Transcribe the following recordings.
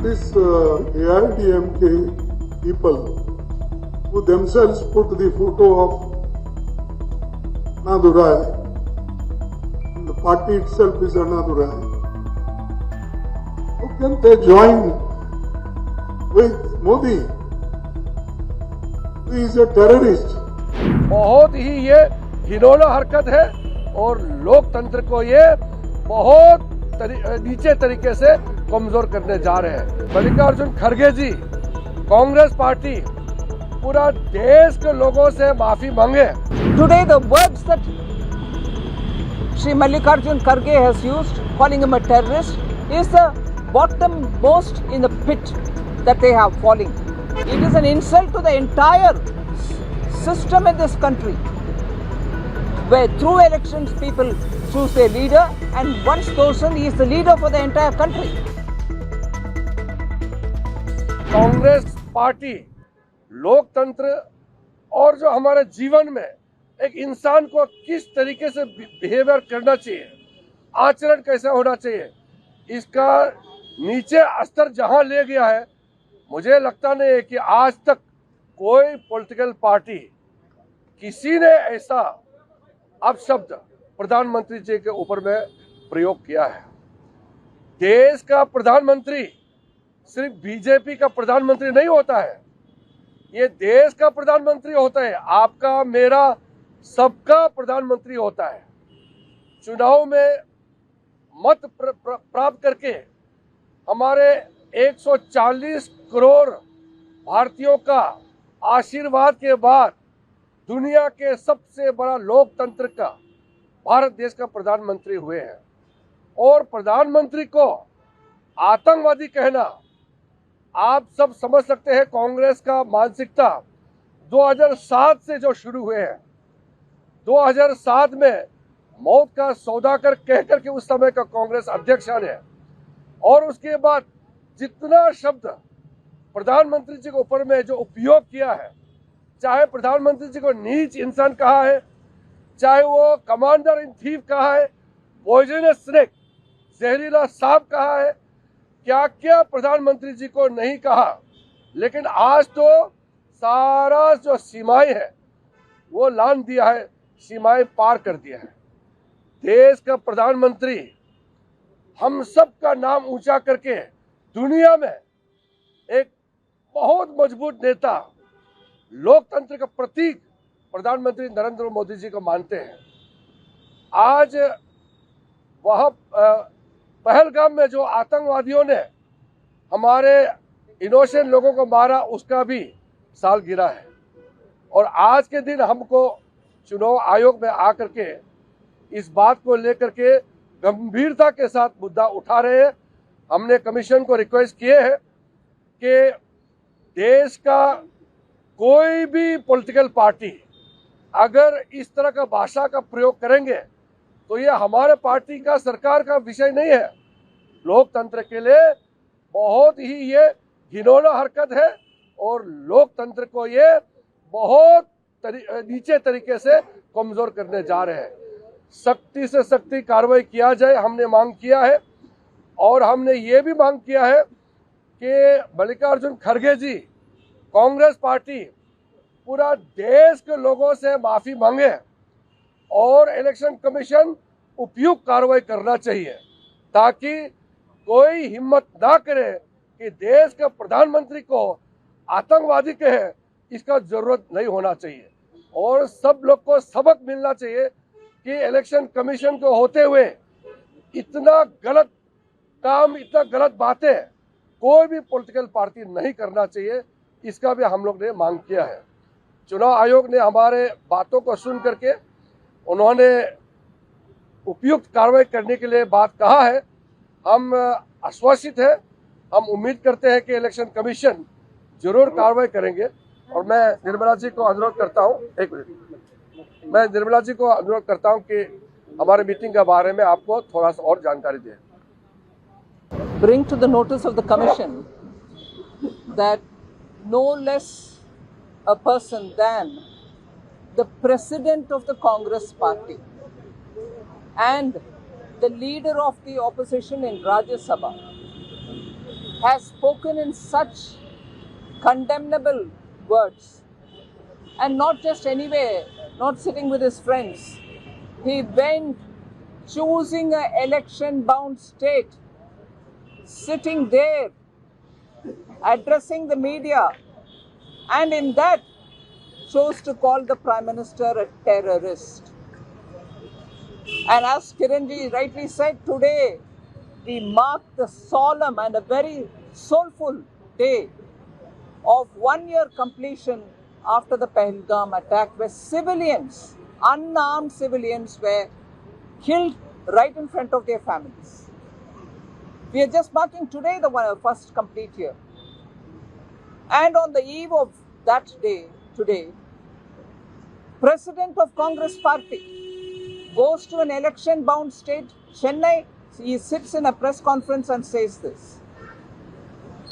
this AIDMK people who themselves put the photo of Annadurai, and the party itself is Annadurai. How can they join with Modi, who is a terrorist? बहुत ही ये घिनौना हरकत है और लोकतंत्र को ये बहुत नीचे तरीके से कमजोर करने जा रहे हैं। मल्लिकार्जुन खड़गे जी, कांग्रेस पार्टी पूरा देश के लोगों से माफी मांगे। Today the words that Shri Mallikarjun Kharge has used, calling him a terrorist, is the bottom most in the pit that they have falling. It is an insult to the entire system in this country, where through elections people choose their leader, and once chosen he is the leader for the entire country. Congress party लोकतंत्र और जो हमारे जीवन में एक इंसान को किस तरीके से बिहेवियर करना चाहिए, आचरण कैसा होना चाहिए, इसका नीचे स्तर जहां ले गया है, मुझे लगता नहीं है कि आज तक कोई पॉलिटिकल पार्टी किसी ने ऐसा अपशब्द प्रधानमंत्री जी के ऊपर में प्रयोग किया है। देश का प्रधानमंत्री सिर्फ बीजेपी का प्रधानमंत्री नहीं होता है, ये देश का प्रधानमंत्री होता है, आपका मेरा सबका प्रधानमंत्री होता है। चुनाव में मत प्राप्त करके हमारे 140 करोड़ भारतीयों का आशीर्वाद के बाद दुनिया के सबसे बड़ा लोकतंत्र का भारत देश का प्रधानमंत्री हुए हैं। और प्रधानमंत्री को आतंकवादी कहना, आप सब समझ सकते हैं कांग्रेस का मानसिकता 2007 से जो शुरू हुए हैं। 2007 में मौत का सौदागर कहकर के उस समय का कांग्रेस अध्यक्ष ने, और उसके बाद जितना शब्द प्रधानमंत्री जी के ऊपर में जो उपयोग किया है, चाहे प्रधानमंत्री जी को नीच इंसान कहा है, चाहे वो कमांडर इन चीफ कहा है, पॉइजनस स्नेक जहरीला सांप कहा है, क्या क्या प्रधानमंत्री जी को नहीं कहा। लेकिन आज तो सारा जो सीमाएं है वो लांघ दिया है, सीमाएं पार कर दिया है। देश का प्रधानमंत्री हम सब का नाम ऊंचा करके दुनिया में एक बहुत मजबूत नेता, लोकतंत्र का प्रतीक प्रधानमंत्री नरेंद्र मोदी जी को मानते हैं। आज वह पहलगाम में जो आतंकवादियों ने हमारे इनोसेंट लोगों को मारा, उसका भी साल गिरा है। और आज के दिन हमको चुनाव आयोग में आकर के इस बात को लेकर के गंभीरता के साथ मुद्दा उठा रहे हैं। हमने कमीशन को रिक्वेस्ट किए हैं कि देश का कोई भी पॉलिटिकल पार्टी अगर इस तरह का भाषा का प्रयोग करेंगे तो ये हमारे पार्टी का, सरकार का विषय नहीं है। लोकतंत्र के लिए बहुत ही ये घिनौना हरकत है और लोकतंत्र को ये बहुत नीचे तरीके से कमजोर करने जा रहे हैं। सख्ती से सख्ती कार्रवाई किया जाए, हमने मांग किया है। और हमने ये भी मांग किया है कि मल्लिकार्जुन खड़गे जी, कांग्रेस पार्टी पूरा देश के लोगों से माफी मांगे और इलेक्शन कमीशन उपयुक्त कार्रवाई करना चाहिए, ताकि कोई हिम्मत ना करे कि देश के प्रधानमंत्री को आतंकवादी कहे। इसका जरूरत नहीं होना चाहिए और सब लोग को सबक मिलना चाहिए कि इलेक्शन कमीशन को होते हुए इतना गलत काम, इतना गलत बातें कोई भी पॉलिटिकल पार्टी नहीं करना चाहिए। इसका भी हम लोग ने मांग किया है। चुनाव आयोग ने हमारे बातों को सुन करके उन्होंने उपयुक्त कार्रवाई करने के लिए बात कहा है। हम आश्वासित हैं, हम उम्मीद करते हैं कि इलेक्शन कमीशन जरूर कार्रवाई करेंगे। और मैं निर्मला जी को अनुरोध करता हूं, एक मिनट, मैं निर्मला जी को अनुरोध करता हूं कि हमारे मीटिंग के बारे में आपको थोड़ा सा और जानकारी दें। Bring to the notice of the commission that no less a person than the president of the Congress party and the leader of the opposition in Rajya Sabha has spoken in such condemnable words, and not just anywhere, not sitting with his friends. He went choosing an election-bound state, sitting there, addressing the media, and in that chose to call the Prime Minister a terrorist. And as Kiranji rightly said, today we mark the solemn and a very soulful day of 1 year completion after the Pahalgam attack, where civilians, unarmed civilians, were killed right in front of their families. We are just marking today the first complete year. And on the eve of that day, today, President of Congress Party goes to an election-bound state, Chennai. He sits in a press conference and says this.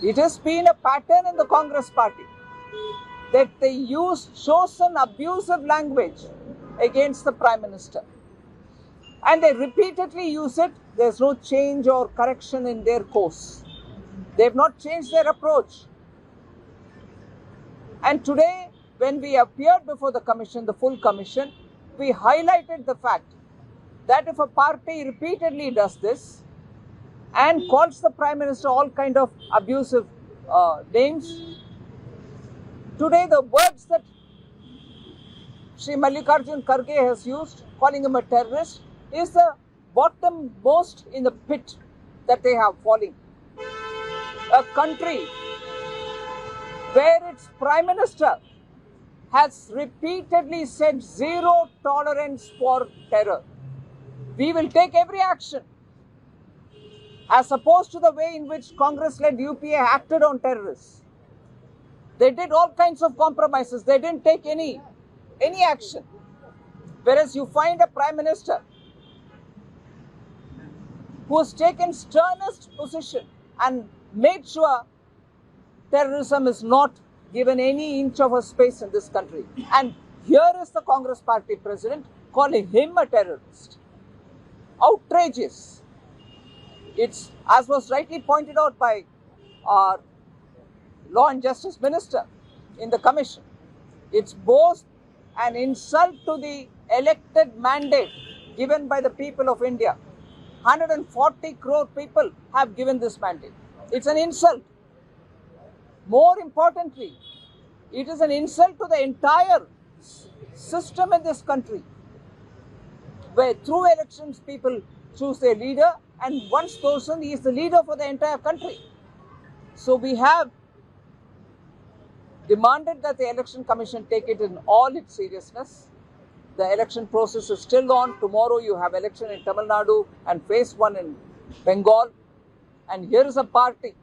It has been a pattern in the Congress Party that they use chosen abusive language against the Prime Minister. And they repeatedly use it. There's no change or correction in their course. They have not changed their approach. And today, when we appeared before the commission, the full commission, we highlighted the fact that if a party repeatedly does this and calls the Prime Minister all kind of abusive names, today the words that Shri Mallikarjun Kharge has used, calling him a terrorist, is the bottommost in the pit that they have fallen. A country where its Prime Minister has repeatedly said zero tolerance for terror. We will take every action, as opposed to the way in which Congress-led UPA acted on terrorists. They did all kinds of compromises. They didn't take any action. Whereas you find a Prime Minister who has taken sternest position and made sure terrorism is not given any inch of a space in this country. And here is the Congress Party President calling him a terrorist. Outrageous. It's, as was rightly pointed out by our Law and Justice Minister in the Commission, it's both an insult to the elected mandate given by the people of India. 140 crore people have given this mandate. It's an insult. More importantly, it is an insult to the entire system in this country, where through elections people choose their leader, and once chosen, he is the leader for the entire country. So we have demanded that the Election Commission take it in all its seriousness. The election process is still on. Tomorrow you have election in Tamil Nadu and phase 1 in Bengal. And here is a party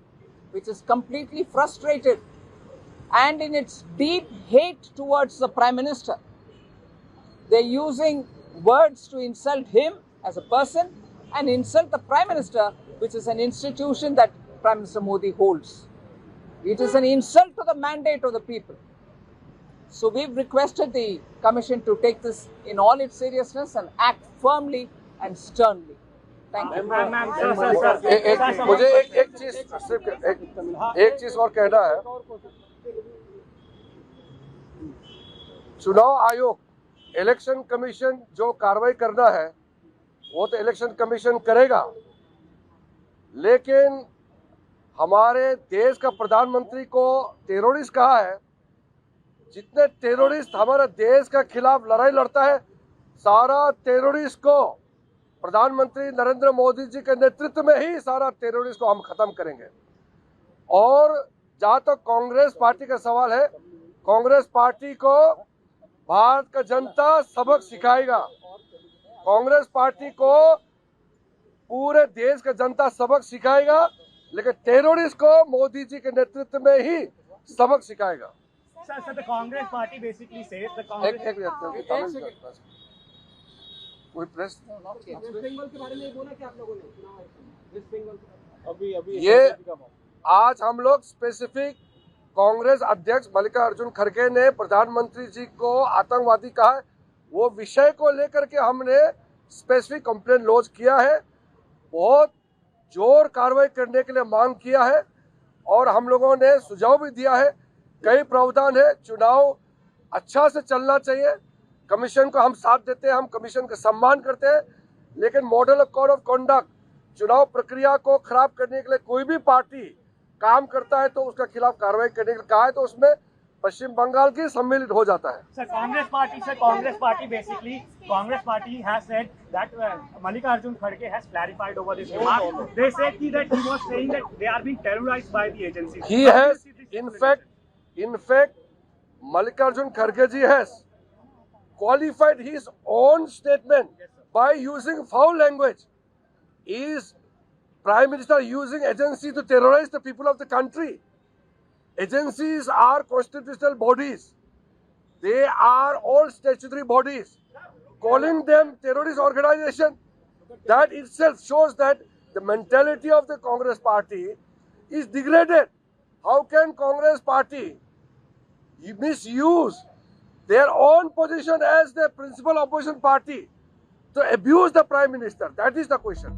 which is completely frustrated and in its deep hate towards the Prime Minister. They're using words to insult him as a person and insult the Prime Minister, which is an institution that Prime Minister Modi holds. It is an insult to the mandate of the people. So we've requested the Commission to take this in all its seriousness and act firmly and sternly. Thank you. मुझे एक चीज और कहना है। चुनाव आयोग, election commission जो कार्रवाई करना है वो तो इलेक्शन कमीशन करेगा, लेकिन हमारे देश का प्रधानमंत्री को टेररिस्ट कहा है। जितने टेररिस्ट हमारे देश के खिलाफ लड़ाई लड़ता है, सारा टेररिस्ट को प्रधानमंत्री नरेंद्र मोदी जी के नेतृत्व में ही सारा टेररिस्ट को हम खत्म करेंगे। और जहाँ तक कांग्रेस पार्टी का सवाल है, कांग्रेस पार्टी को भारत का जनता सबक सिखाएगा। कांग्रेस पार्टी को पूरे देश का जनता सबक सिखाएगा, लेकिन टेररिस्ट को मोदी जी के नेतृत्व में ही सबक सिखाएगा। So the Congress party basically says the Congress. ये आज हम लोग स्पेसिफिक कांग्रेस अध्यक्ष मल्लिकार्जुन खड़गे ने प्रधानमंत्री जी को आतंकवादी कहा है, वो विषय को लेकर के हमने स्पेसिफिक कंप्लेंट लॉन्च किया है। बहुत जोर कार्रवाई करने के लिए मांग किया है। और हम लोगों ने सुझाव भी दिया है, कई प्रावधान है, चुनाव अच्छा से चलना चाहिए। कमीशन को हम साथ देते हैं, हम कमीशन का सम्मान करते हैं, लेकिन मॉडल कोड ऑफ कंडक्ट चुनाव प्रक्रिया को खराब करने के लिए कोई भी पार्टी काम करता है तो उसका खिलाफ कार्रवाई करने के लिए कहा है, तो उसमें पश्चिम बंगाल की सम्मिलित हो जाता है। Sir, Congress Party has said that Mallikarjun Kharge has clarified over this remark. They said that he was saying that they are being terrorized by the agencies. He has, in fact, Mallikarjun Kharge ji has qualified his own statement by using foul language. Is Prime Minister using agency to terrorize the people of the country? Agencies are constitutional bodies. They are all statutory bodies. Calling them terrorist organization, that itself shows that the mentality of the Congress party is degraded. How can Congress party misuse their own position as the principal opposition party to abuse the Prime Minister? That is the question.